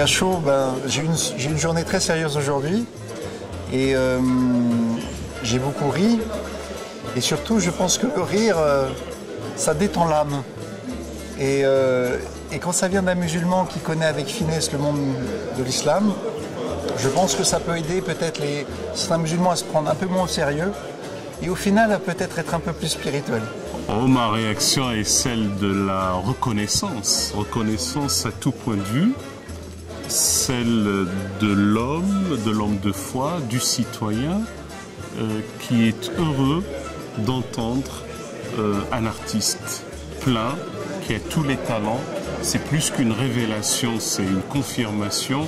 à chaud, j'ai une journée très sérieuse aujourd'hui et j'ai beaucoup ri. Et surtout, je pense que le rire, ça détend l'âme. Et quand ça vient d'un musulman qui connaît avec finesse le monde de l'islam, je pense que ça peut aider peut-être certains musulmans à se prendre un peu moins au sérieux et au final à peut-être être un peu plus spirituel. Oh, ma réaction est celle de la reconnaissance. Reconnaissance à tout point de vue. Celle de l'homme de foi, du citoyen, qui est heureux d'entendre un artiste plein, qui a tous les talents. C'est plus qu'une révélation, c'est une confirmation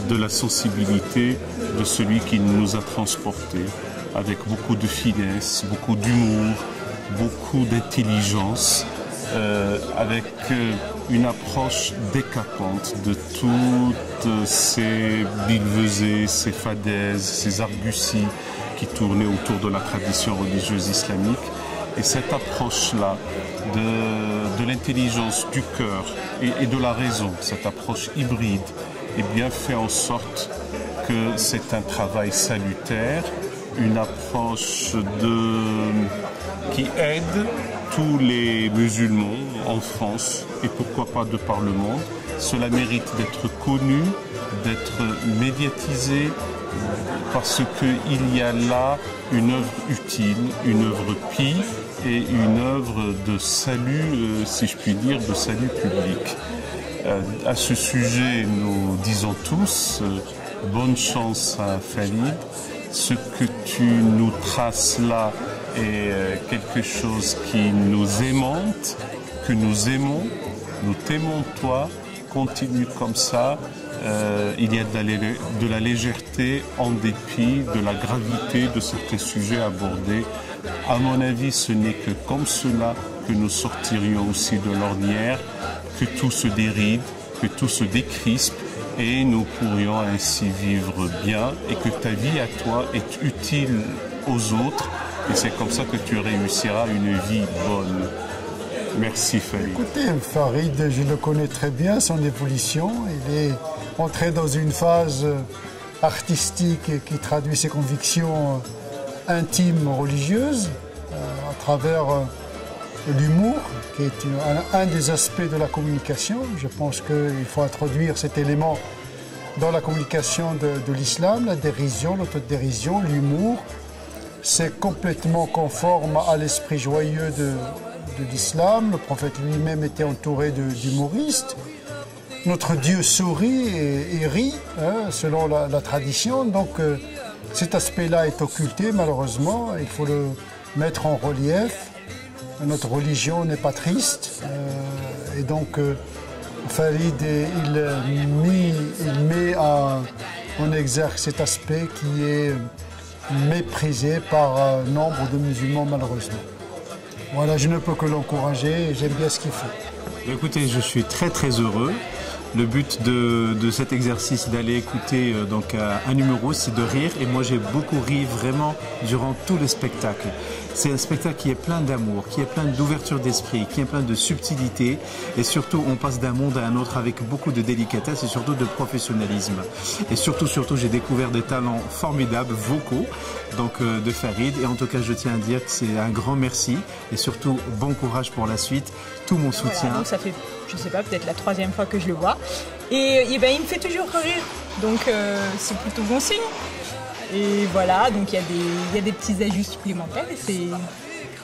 de la sensibilité de celui qui nous a transportés, avec beaucoup de finesse, beaucoup d'humour, beaucoup d'intelligence, avec une approche décapante de toutes ces billevesées, ces fadaises, ces arguties qui tournaient autour de la tradition religieuse islamique. Et cette approche-là de l'intelligence, du cœur et de la raison, cette approche hybride, eh bien, fait en sorte que c'est un travail salutaire, une approche qui aide tous les musulmans en France et pourquoi pas de par le monde. Cela mérite d'être connu, d'être médiatisé, parce qu'il y a là une œuvre utile, une œuvre pie et une œuvre de salut, si je puis dire, de salut public. À ce sujet, nous disons tous, bonne chance à Farid. Ce que tu nous traces là est quelque chose qui nous aimante, que nous aimons, nous t'aimons toi, continue comme ça. Il y a de la légèreté en dépit de la gravité de certains sujets abordés. À mon avis, ce n'est que comme cela que nous sortirions aussi de l'ornière, que tout se déride, que tout se décrispe et nous pourrions ainsi vivre bien et que ta vie à toi est utile aux autres et c'est comme ça que tu réussiras une vie bonne. Merci Farid. Écoutez, Farid, je le connais très bien, son évolution. Il est entré dans une phase artistique qui traduit ses convictions intimes religieuses à travers l'humour, qui est un des aspects de la communication. Je pense qu'il faut introduire cet élément dans la communication de l'islam, la dérision, l'autodérision, l'humour. C'est complètement conforme à l'esprit joyeux de l'islam. Le prophète lui-même était entouré d'humoristes. Notre Dieu sourit et rit, hein, selon la tradition. Donc cet aspect-là est occulté, malheureusement. Il faut le mettre en relief. Notre religion n'est pas triste. Et donc Farid, il met en exergue cet aspect qui est méprisé par nombre de musulmans, malheureusement. Voilà, je ne peux que l'encourager et j'aime bien ce qu'il fait. Écoutez, je suis très très heureux. Le but de cet exercice d'aller écouter donc un numéro, c'est de rire. Et moi, j'ai beaucoup ri vraiment durant tout le spectacle. C'est un spectacle qui est plein d'amour, qui est plein d'ouverture d'esprit, qui est plein de subtilité. Et surtout, on passe d'un monde à un autre avec beaucoup de délicatesse et surtout de professionnalisme. Et surtout, j'ai découvert des talents formidables, vocaux, donc de Farid. Et en tout cas, je tiens à dire que c'est un grand merci. Et surtout, bon courage pour la suite. Tout mon soutien. Voilà, donc ça fait, je sais pas, peut-être la 3e fois que je le vois. Et ben, il me fait toujours rire. Donc c'est plutôt bon signe. Et voilà, donc il y a des petits ajusts supplémentaires et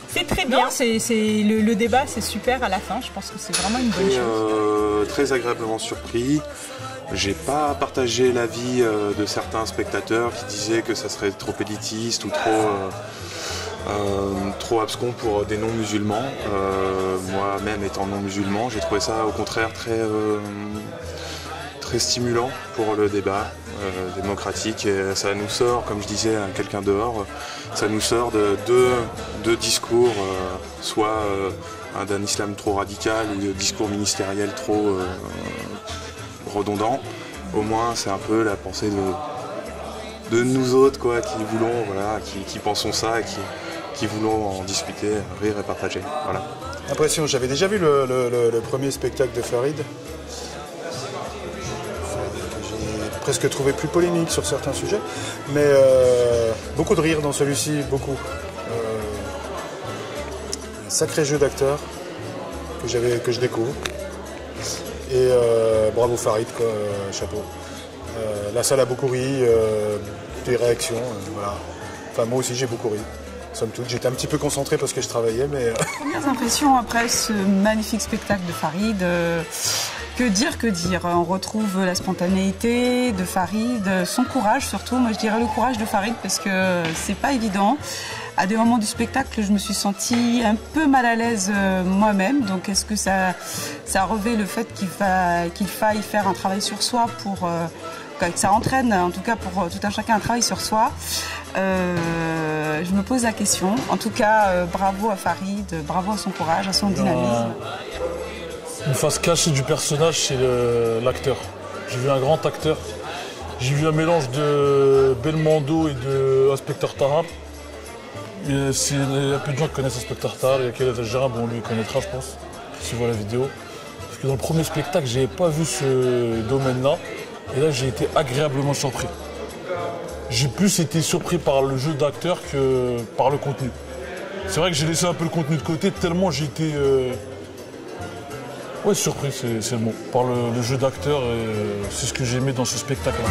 c'est très bien. Le débat, c'est super à la fin. Je pense que c'est vraiment une bonne chose. Très agréablement surpris. J'ai pas partagé l'avis de certains spectateurs qui disaient que ça serait trop élitiste ou trop abscon pour des non-musulmans. Moi-même étant non-musulman, j'ai trouvé ça au contraire très stimulant pour le débat démocratique. Et ça nous sort, comme je disais à quelqu'un dehors, ça nous sort de deux discours, soit d'un islam trop radical ou de discours ministériel trop redondant. Au moins, c'est un peu la pensée de nous autres, quoi, qui voulons, voilà, qui pensons ça et qui voulons en discuter, rire et partager. Voilà. Impression, j'avais déjà vu le premier spectacle de Farid. presque trouvé plus polémique sur certains sujets. Mais beaucoup de rire dans celui-ci, beaucoup. Un sacré jeu d'acteur que je découvre. Et bravo Farid, quoi, chapeau. La salle a beaucoup ri, des réactions, voilà. Enfin, moi aussi j'ai beaucoup ri. Somme toute, j'étais un petit peu concentré parce que je travaillais, mais... Premières impressions après ce magnifique spectacle de Farid, que dire? On retrouve la spontanéité de Farid, son courage surtout. Moi je dirais le courage de Farid parce que c'est pas évident. À des moments du spectacle, je me suis sentie un peu mal à l'aise moi-même. Donc est-ce que ça revêt le fait qu'il faille faire un travail sur soi pour... que ça entraîne, en tout cas pour tout un chacun, un travail sur soi. Je me pose la question. En tout cas, bravo à Farid, bravo à son courage, à son dynamisme. Une face cachée du personnage, c'est l'acteur. J'ai vu un grand acteur. J'ai vu un mélange de Belmondo et de Inspecteur Tahar. Il y a peu de gens qui connaissent Inspecteur Tahar. Il y a quel Algérien, bon, lui il connaîtra, je pense, s'il voit la vidéo. Parce que dans le premier spectacle, je n'avais pas vu ce domaine-là. Et là, j'ai été agréablement surpris. J'ai plus été surpris par le jeu d'acteur que par le contenu. C'est vrai que j'ai laissé un peu le contenu de côté, tellement j'ai été surpris, c'est le mot. Par le jeu d'acteur, c'est ce que j'ai aimé dans ce spectacle-là.